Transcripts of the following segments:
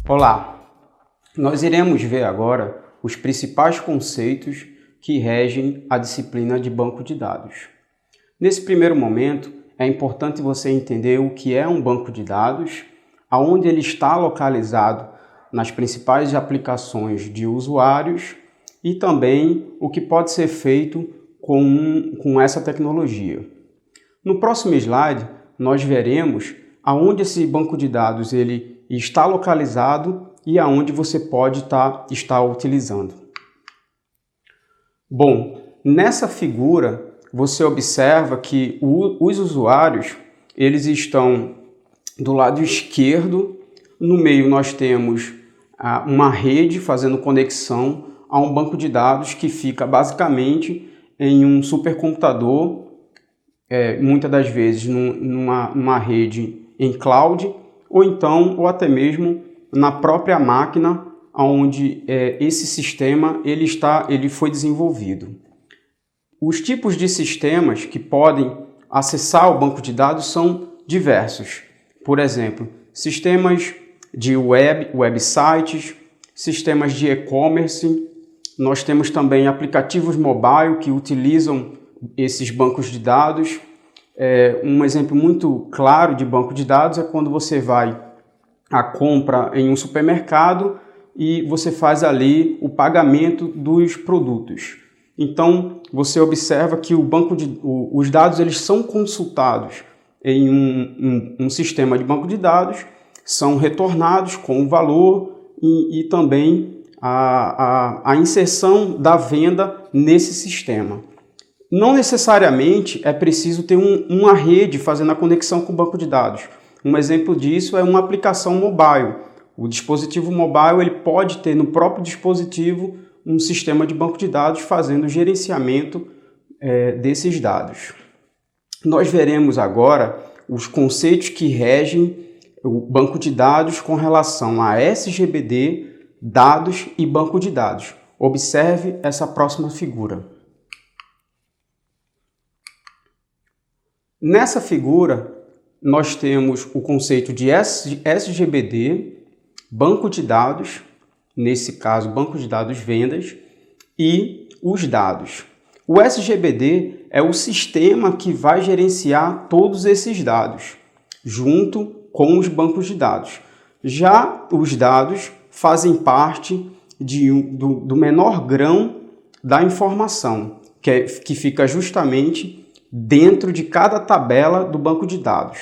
Olá, nós iremos ver agora os principais conceitos que regem a disciplina de banco de dados. Nesse primeiro momento, é importante você entender o que é um banco de dados, aonde ele está localizado nas principais aplicações de usuários e também o que pode ser feito com essa tecnologia. No próximo slide, nós veremos aonde esse banco de dados ele está localizado e aonde você pode estar utilizando. Bom, nessa figura você observa que os usuários eles estão do lado esquerdo. No meio nós temos uma rede fazendo conexão a um banco de dados que fica basicamente em um supercomputador, muitas das vezes numa rede em cloud, ou até mesmo na própria máquina onde esse sistema ele foi desenvolvido. Os tipos de sistemas que podem acessar o banco de dados são diversos. Por exemplo, sistemas de websites, sistemas de e-commerce. Nós temos também aplicativos mobile que utilizam esses bancos de dados. Um exemplo muito claro de banco de dados é quando você vai à compra em um supermercado e você faz ali o pagamento dos produtos. Então, você observa que os dados eles são consultados em um sistema de banco de dados, são retornados com o valor e também a inserção da venda nesse sistema. Não necessariamente é preciso ter uma rede fazendo a conexão com o banco de dados. Um exemplo disso é uma aplicação mobile. O dispositivo mobile ele pode ter no próprio dispositivo um sistema de banco de dados fazendo o gerenciamento desses dados. Nós veremos agora os conceitos que regem o banco de dados com relação a SGBD, dados e banco de dados. Observe essa próxima figura. Nessa figura, nós temos o conceito de SGBD, banco de dados, nesse caso, banco de dados vendas, e os dados. O SGBD é o sistema que vai gerenciar todos esses dados, junto com os bancos de dados. Já os dados fazem parte do menor grão da informação, que fica justamente dentro de cada tabela do banco de dados.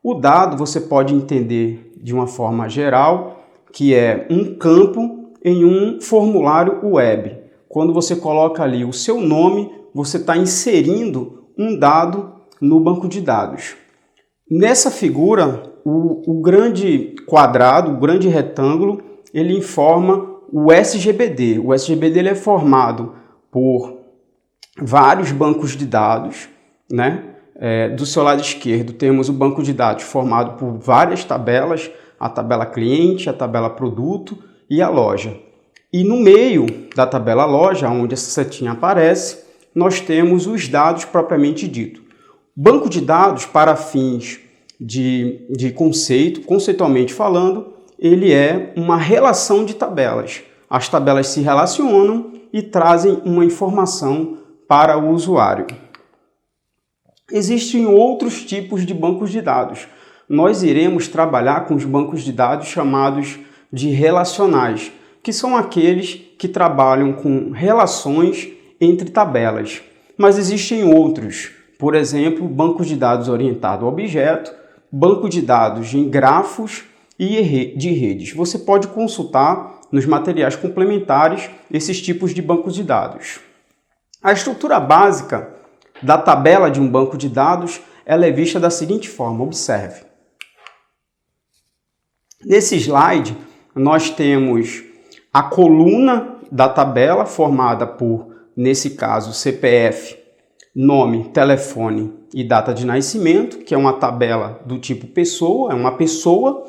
O dado você pode entender de uma forma geral, que é um campo em um formulário web. Quando você coloca ali o seu nome, você está inserindo um dado no banco de dados. Nessa figura, o grande quadrado, o grande retângulo, ele informa o SGBD. O SGBD ele é formado por vários bancos de dados, né? Do seu lado esquerdo temos o banco de dados formado por várias tabelas, a tabela cliente, a tabela produto e a loja. E no meio da tabela loja, onde essa setinha aparece, nós temos os dados propriamente dito. Banco de dados, para fins de conceitualmente falando, ele é uma relação de tabelas. As tabelas se relacionam e trazem uma informação para o usuário. Existem outros tipos de bancos de dados. Nós iremos trabalhar com os bancos de dados chamados de relacionais, que são aqueles que trabalham com relações entre tabelas. Mas existem outros, por exemplo, bancos de dados orientado a objeto, banco de dados em grafos e de redes. Você pode consultar nos materiais complementares esses tipos de bancos de dados. A estrutura básica da tabela de um banco de dados ela é vista da seguinte forma, observe. Nesse slide, nós temos a coluna da tabela formada por, nesse caso, CPF, nome, telefone e data de nascimento, que é uma tabela do tipo pessoa, é uma pessoa,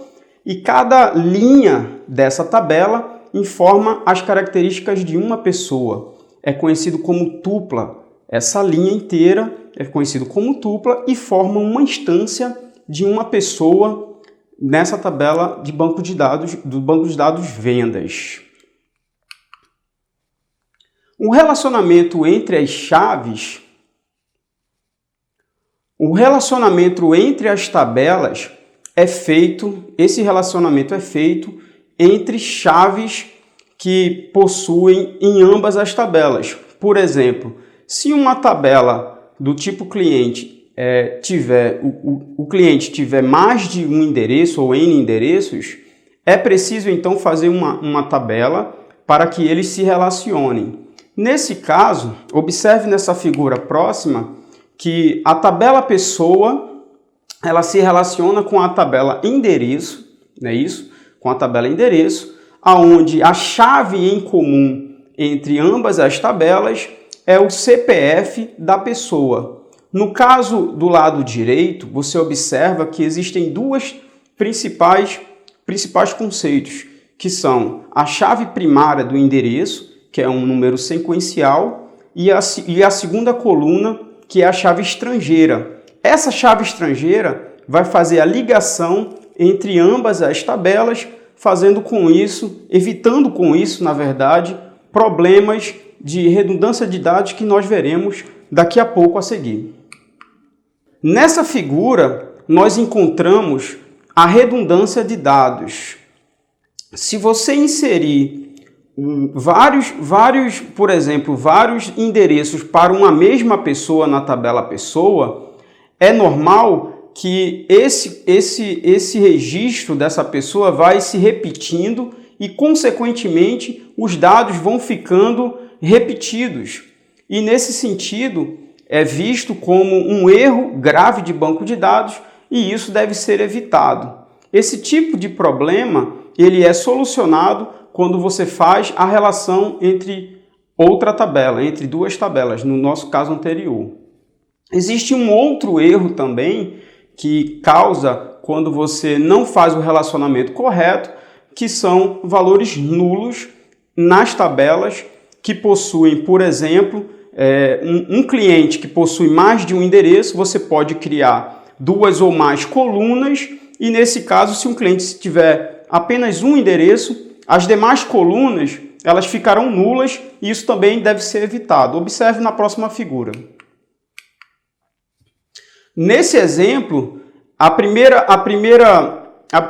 e cada linha dessa tabela informa as características de uma pessoa. É conhecido como tupla. Essa linha inteira é conhecido como tupla e forma uma instância de uma pessoa nessa tabela de banco de dados, do banco de dados vendas. O relacionamento entre as chaves, o relacionamento entre as tabelas esse relacionamento é feito entre chaves que possuem em ambas as tabelas. Por exemplo, se uma tabela do tipo cliente o cliente tiver mais de um endereço ou N endereços, é preciso então fazer uma tabela para que eles se relacionem. Nesse caso, observe nessa figura próxima que a tabela pessoa ela se relaciona com a tabela endereço, não é isso? Com a tabela endereço, aonde a chave em comum entre ambas as tabelas é o CPF da pessoa. No caso do lado direito, você observa que existem dois principais conceitos, que são a chave primária do endereço, que é um número sequencial, e a segunda coluna, que é a chave estrangeira. Essa chave estrangeira vai fazer a ligação entre ambas as tabelas, evitando com isso, na verdade, problemas de redundância de dados que nós veremos daqui a pouco a seguir. Nessa figura, nós encontramos a redundância de dados. Se você inserir por exemplo, vários endereços para uma mesma pessoa na tabela pessoa, é normal que esse registro dessa pessoa vai se repetindo e, consequentemente, os dados vão ficando repetidos. E, nesse sentido, é visto como um erro grave de banco de dados e isso deve ser evitado. Esse tipo de problema ele é solucionado quando você faz a relação entre entre duas tabelas, no nosso caso anterior. Existe um outro erro também que causa quando você não faz o relacionamento correto, que são valores nulos nas tabelas que possuem, por exemplo, um cliente que possui mais de um endereço, você pode criar duas ou mais colunas e, nesse caso, se um cliente tiver apenas um endereço, as demais colunas elas ficarão nulas e isso também deve ser evitado. Observe na próxima figura. Nesse exemplo,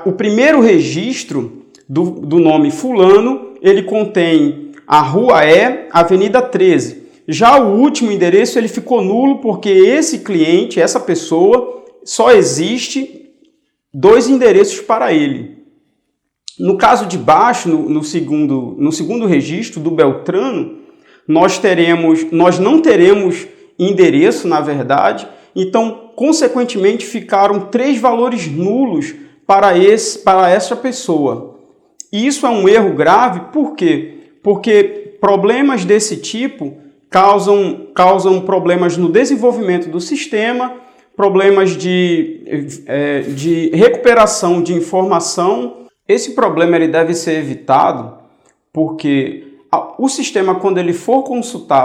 o primeiro registro do nome fulano, ele contém a Rua Avenida 13. Já o último endereço ele ficou nulo porque esse cliente, essa pessoa, só existe 2 endereços para ele. No caso de baixo, no segundo registro do Beltrano, nós não teremos endereço, na verdade, então, consequentemente, ficaram 3 valores nulos para essa pessoa. E isso é um erro grave, por quê? Porque problemas desse tipo causam problemas no desenvolvimento do sistema, problemas de recuperação de informação. Esse problema ele deve ser evitado porque o sistema, quando ele for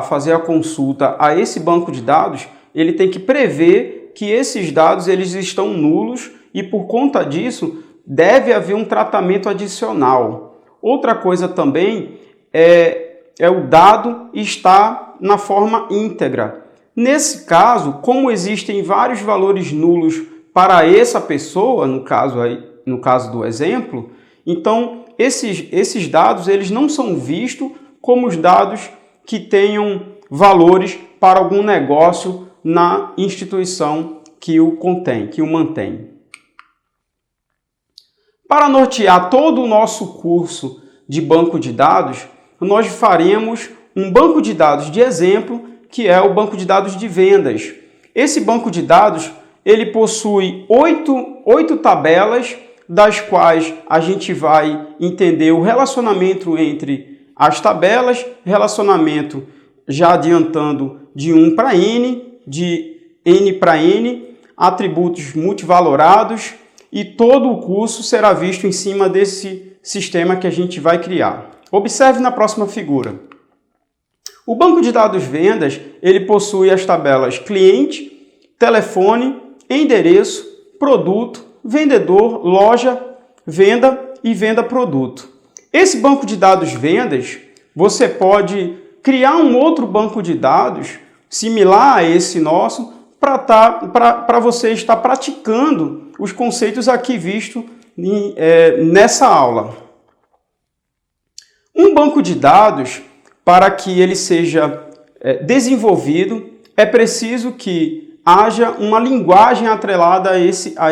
fazer a consulta a esse banco de dados, ele tem que prever que esses dados eles estão nulos e, por conta disso, deve haver um tratamento adicional. Outra coisa também é o dado estar na forma íntegra. Nesse caso, como existem vários valores nulos para essa pessoa, no caso do exemplo, então esses dados eles não são vistos como os dados que tenham valores para algum negócio na instituição que o mantém. Para nortear todo o nosso curso de banco de dados, nós faremos um banco de dados de exemplo, que é o banco de dados de vendas. Esse banco de dados ele possui 8 tabelas, das quais a gente vai entender o relacionamento entre as tabelas, relacionamento já adiantando de 1 para N, de N para N, atributos multivalorados, e todo o curso será visto em cima desse sistema que a gente vai criar. Observe na próxima figura. O banco de dados vendas, ele possui as tabelas cliente, telefone, endereço, produto, vendedor, loja, venda e venda produto. Esse banco de dados vendas, você pode criar um outro banco de dados similar a esse nosso para você estar praticando os conceitos aqui vistos nessa aula. Um banco de dados, para que ele seja desenvolvido, é preciso que haja uma linguagem atrelada a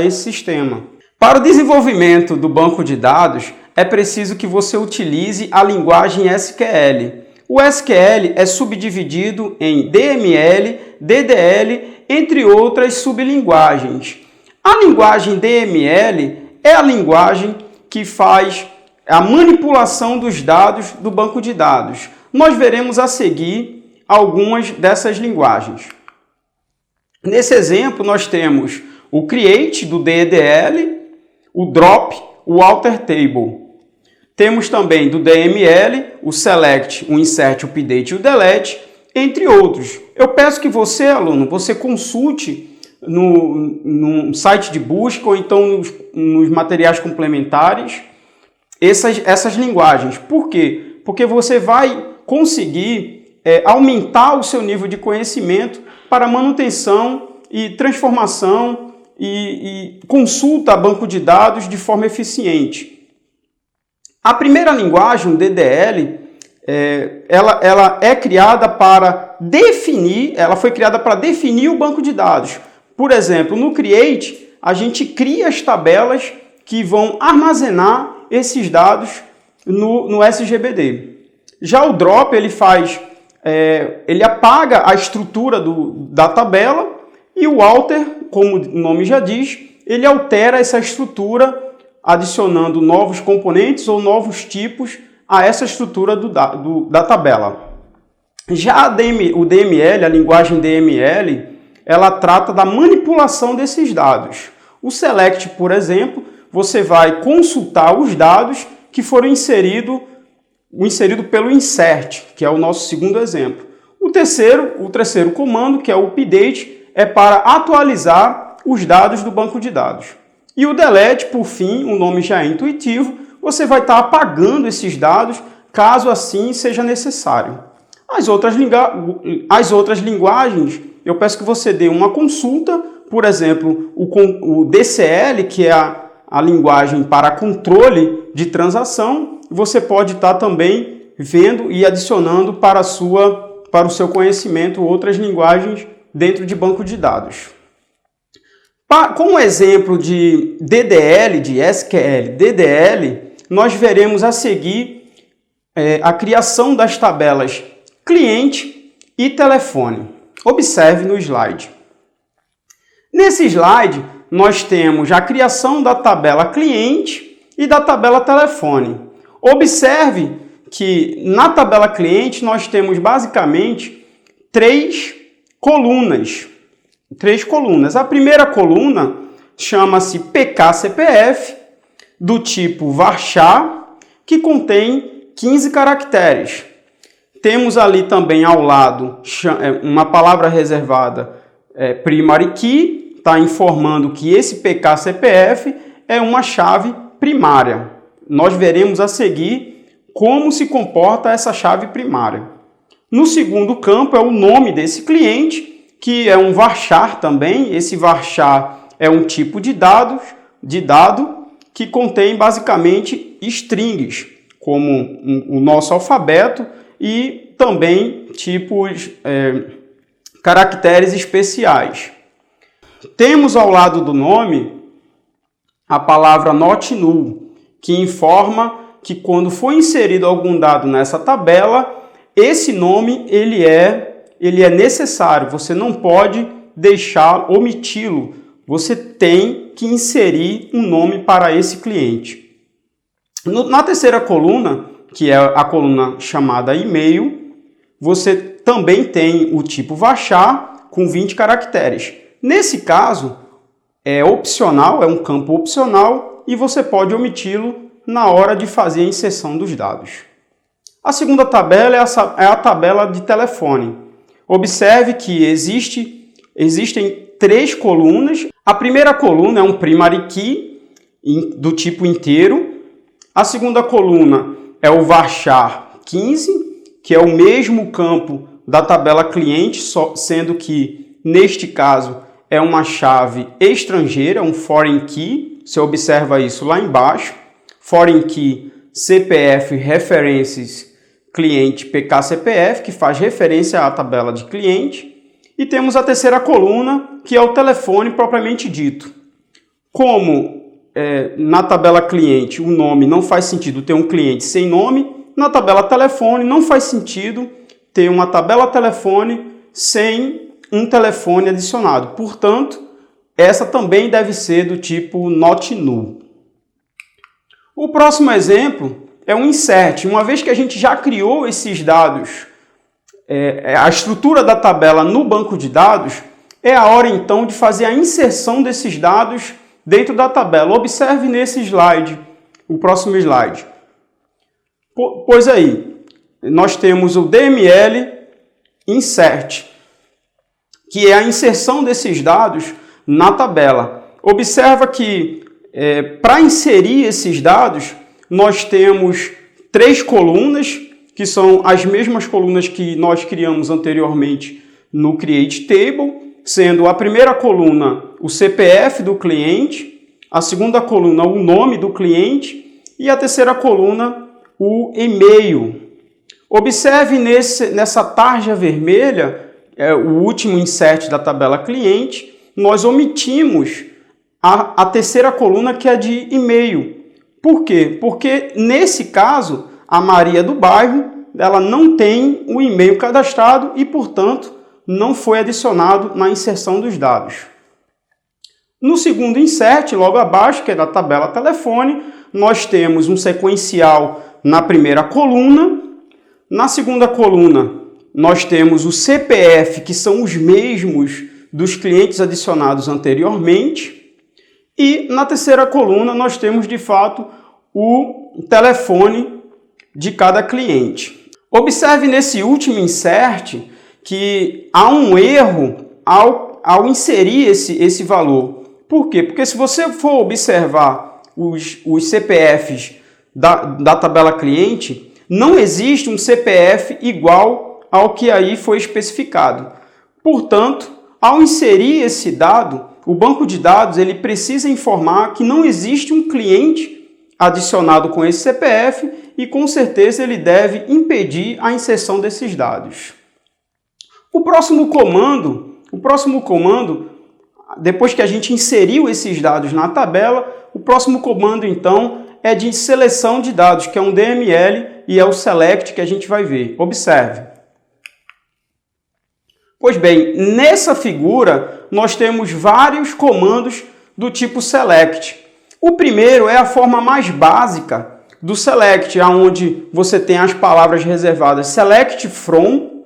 esse sistema. Para o desenvolvimento do banco de dados, é preciso que você utilize a linguagem SQL. O SQL é subdividido em DML, DDL, entre outras sublinguagens. A linguagem DML é a linguagem que faz a manipulação dos dados do banco de dados. Nós veremos a seguir algumas dessas linguagens. Nesse exemplo, nós temos o create do DDL, o drop, o alter table. Temos também do DML, o select, o insert, o update e o delete, entre outros. Eu peço que você, aluno, você consulte no site de busca ou então nos materiais complementares essas linguagens. Por quê? Porque você vai conseguir aumentar o seu nível de conhecimento para manutenção e transformação e consulta a banco de dados de forma eficiente. A primeira linguagem, o DDL, ela é criada para definir, ela foi criada para definir o banco de dados. Por exemplo, no Create, a gente cria as tabelas que vão armazenar esses dados no SGBD. Já o Drop, ele apaga a estrutura da tabela e o Alter, como o nome já diz, ele altera essa estrutura adicionando novos componentes ou novos tipos a essa estrutura da tabela. Já o DML, a linguagem DML, ela trata da manipulação desses dados. O Select, por exemplo, você vai consultar os dados que foram inseridos pelo Insert, que é o nosso segundo exemplo. O terceiro comando, que é o Update, é para atualizar os dados do banco de dados. E o Delete, por fim, o nome já é intuitivo, você vai estar apagando esses dados caso assim seja necessário. As outras linguagens, eu peço que você dê uma consulta, por exemplo, o DCL, que é a linguagem para controle de transação, você pode estar também vendo e adicionando para o seu conhecimento outras linguagens dentro de banco de dados. Com o exemplo de DDL, de SQL, DDL, nós veremos a seguir a criação das tabelas cliente e telefone. Observe no slide. Nesse slide, nós temos a criação da tabela cliente e da tabela telefone. Observe que na tabela cliente nós temos basicamente três colunas. A primeira coluna chama-se PKCPF, do tipo varchar, que contém 15 caracteres. Temos ali também ao lado uma palavra reservada, primary key, está informando que esse PKCPF é uma chave primária. Nós veremos a seguir como se comporta essa chave primária. No segundo campo é o nome desse cliente, que é um varchar também. Esse varchar é um tipo de dado que contém basicamente strings, como o nosso alfabeto, e também tipos, caracteres especiais. Temos ao lado do nome a palavra not null, que informa que quando for inserido algum dado nessa tabela, esse nome ele é necessário, você não pode omiti-lo, você tem que inserir um nome para esse cliente. Na terceira coluna, que é a coluna chamada e-mail, você também tem o tipo varchar com 20 caracteres. Nesse caso, é opcional, é um campo opcional e você pode omiti-lo na hora de fazer a inserção dos dados. A segunda tabela é a tabela de telefone. Observe que existem três colunas. A primeira coluna é um primary key do tipo inteiro. A segunda coluna é o varchar 15, que é o mesmo campo da tabela cliente, sendo que, neste caso, é uma chave estrangeira, um foreign key. Você observa isso lá embaixo. Foreign key CPF referências cliente PK-CPF, que faz referência à tabela de cliente. E temos a terceira coluna, que é o telefone propriamente dito. Como na tabela cliente o nome não faz sentido ter um cliente sem nome, na tabela telefone não faz sentido ter uma tabela telefone sem um telefone adicionado. Portanto, essa também deve ser do tipo not null. O próximo exemplo é um insert. Uma vez que a gente já criou esses dados, a estrutura da tabela no banco de dados, é a hora então de fazer a inserção desses dados dentro da tabela. Observe nesse slide, o próximo slide. Pois aí, nós temos o DML insert, que é a inserção desses dados na tabela. Observa que para inserir esses dados, nós temos 3 colunas, que são as mesmas colunas que nós criamos anteriormente no Create Table, sendo a primeira coluna o CPF do cliente, a segunda coluna o nome do cliente e a terceira coluna o e-mail. Observe nessa tarja vermelha, o último insert da tabela cliente, nós omitimos a terceira coluna, que é de e-mail. Por quê? Porque nesse caso, a Maria do bairro, ela não tem o e-mail cadastrado e, portanto, não foi adicionado na inserção dos dados. No segundo insert, logo abaixo, que é da tabela telefone, nós temos um sequencial na primeira coluna. Na segunda coluna, nós temos o CPF, que são os mesmos dos clientes adicionados anteriormente. E na terceira coluna, nós temos, de fato, o telefone de cada cliente. Observe nesse último insert que há um erro ao inserir esse valor. Por quê? Porque se você for observar os CPFs da tabela cliente, não existe um CPF igual ao que aí foi especificado. Portanto, ao inserir esse dado, o banco de dados ele precisa informar que não existe um cliente adicionado com esse CPF e, com certeza, ele deve impedir a inserção desses dados. O próximo comando, depois que a gente inseriu esses dados na tabela, o próximo comando, então, é de seleção de dados, que é um DML e é o select que a gente vai ver. Observe. Pois bem, nessa figura, nós temos vários comandos do tipo select. O primeiro é a forma mais básica do select, onde você tem as palavras reservadas select from.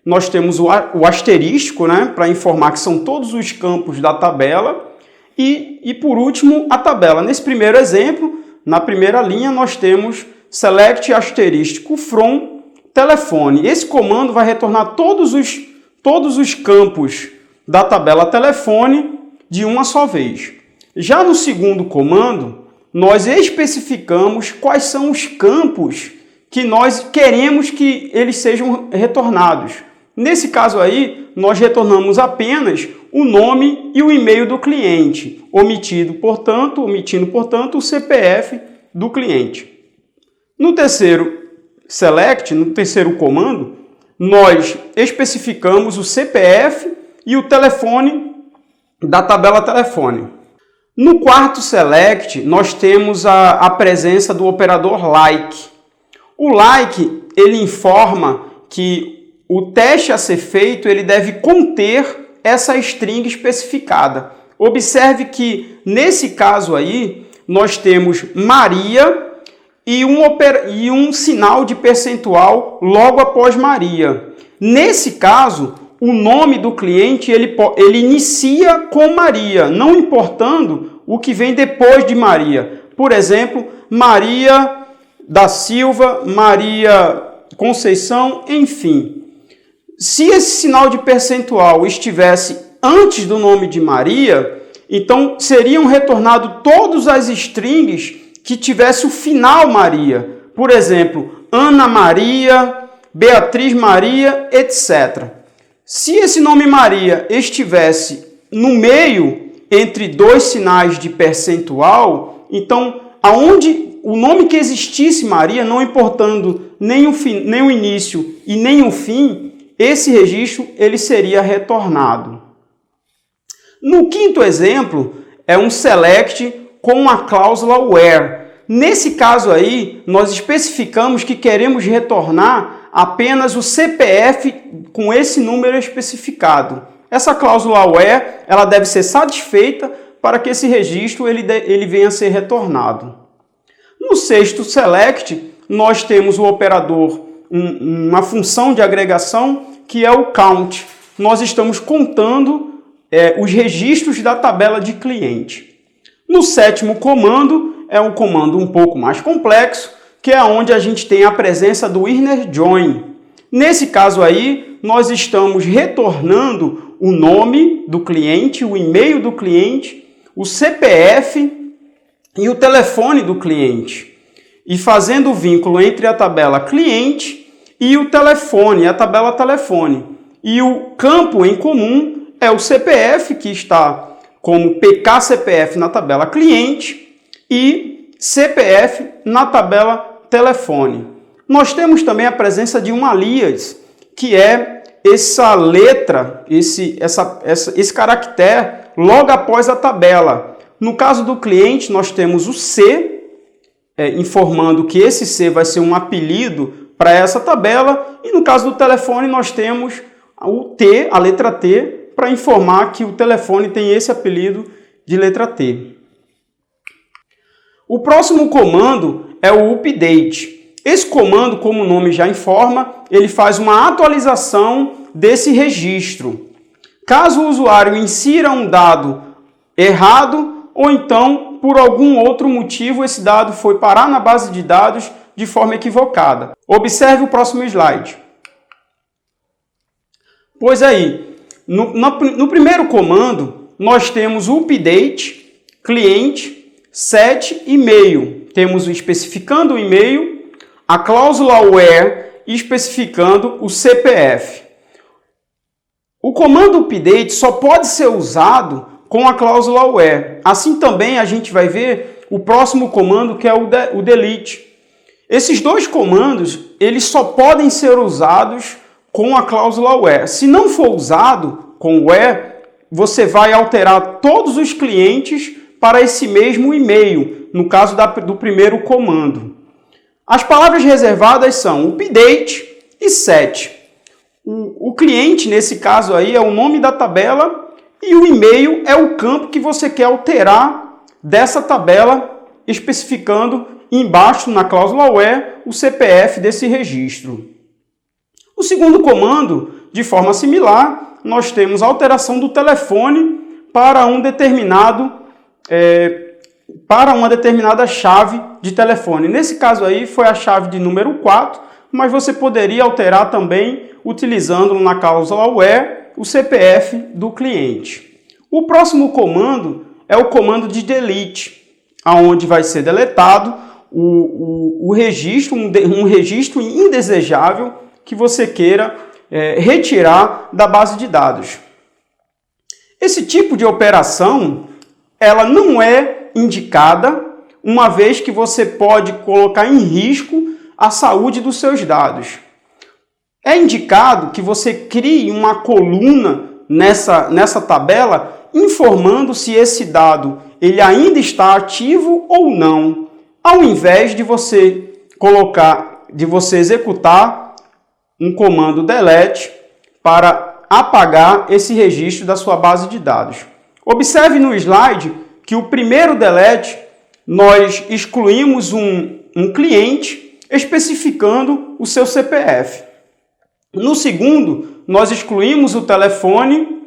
Nós temos o asterisco, né, para informar que são todos os campos da tabela. E por último, a tabela. Nesse primeiro exemplo, na primeira linha, nós temos select asterisco from telefone. Esse comando vai retornar todos os campos da tabela telefone de uma só vez. Já no segundo comando, nós especificamos quais são os campos que nós queremos que eles sejam retornados. Nesse caso aí, nós retornamos apenas o nome e o e-mail do cliente, omitindo, portanto, o CPF do cliente. No terceiro select, no terceiro comando, nós especificamos o CPF e o telefone da tabela telefone. No quarto select, nós temos a presença do operador like. O like, ele informa que o teste a ser feito, ele deve conter essa string especificada. Observe que, nesse caso aí, nós temos Maria e um sinal de percentual logo após Maria. Nesse caso, o nome do cliente ele inicia com Maria, não importando o que vem depois de Maria. Por exemplo, Maria da Silva, Maria Conceição, enfim. Se esse sinal de percentual estivesse antes do nome de Maria, Então, seriam retornados todas as strings que tivesse o final Maria. Por exemplo, Ana Maria, Beatriz Maria, etc. Se esse nome Maria estivesse no meio entre dois sinais de percentual, então, aonde o nome que existisse Maria, não importando nem o início e nem o fim, esse registro ele seria retornado. No quinto exemplo, é um select com a cláusula where. Nesse caso aí, nós especificamos que queremos retornar apenas o CPF com esse número especificado. Essa cláusula where, ela deve ser satisfeita para que esse registro ele venha a ser retornado. No sexto select, nós temos o operador, uma função de agregação, que é o count. Nós estamos contando os registros da tabela de cliente. No sétimo comando, é um comando um pouco mais complexo, que é onde a gente tem a presença do inner join. Nesse caso aí, nós estamos retornando o nome do cliente, o e-mail do cliente, o CPF e o telefone do cliente. E fazendo o vínculo entre a tabela cliente e o telefone, a tabela telefone. E o campo em comum é o CPF, que está como PKCPF na tabela cliente e CPF na tabela telefone. Nós temos também a presença de um alias, que é essa letra, esse caractere logo após a tabela. No caso do cliente, nós temos o C, informando que esse C vai ser um apelido para essa tabela, e no caso do telefone, nós temos o T, a letra T, para informar que o telefone tem esse apelido de letra T. O próximo comando é o update. Esse comando, como o nome já informa, ele faz uma atualização desse registro. Caso o usuário insira um dado errado, ou então, por algum outro motivo, esse dado foi parar na base de dados de forma equivocada. Observe o próximo slide. Pois aí, no primeiro comando, nós temos o update, cliente, set, e-mail. Temos o especificando o e-mail, a cláusula where especificando o CPF. O comando update só pode ser usado com a cláusula where. Assim também a gente vai ver o próximo comando, que é o delete. Esses dois comandos, eles só podem ser usados com a cláusula where. Se não for usado com where, você vai alterar todos os clientes para esse mesmo e-mail, no caso do primeiro comando. As palavras reservadas são update e set. O cliente, nesse caso aí, é o nome da tabela e o e-mail é o campo que você quer alterar dessa tabela, especificando embaixo na cláusula where o CPF desse registro. O segundo comando, de forma similar, nós temos a alteração do telefone para uma determinada chave de telefone. Nesse caso aí foi a chave de número 4, mas você poderia alterar também utilizando na cláusula where o CPF do cliente. O próximo comando é o comando de delete, onde vai ser deletado o registro, um registro indesejável que você queira retirar da base de dados. Esse tipo de operação, ela não é indicada, uma vez que você pode colocar em risco a saúde dos seus dados. É indicado que você crie uma coluna nessa tabela informando se esse dado ele ainda está ativo ou não, ao invés de você executar um comando delete para apagar esse registro da sua base de dados. Observe no slide que o primeiro delete nós excluímos um cliente especificando o seu CPF. No segundo, nós excluímos o telefone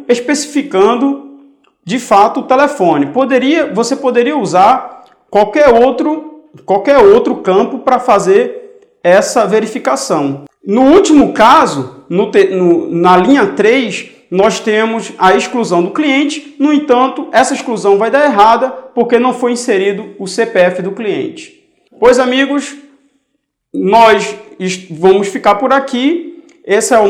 especificando de fato o telefone. Você poderia usar qualquer outro campo para fazer essa verificação. No último caso, na linha 3, nós temos a exclusão do cliente. No entanto, essa exclusão vai dar errada porque não foi inserido o CPF do cliente. Pois, amigos, nós vamos ficar por aqui. Essa é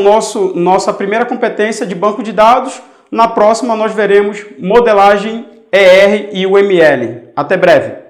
nossa primeira competência de banco de dados. Na próxima, nós veremos modelagem ER e UML. Até breve!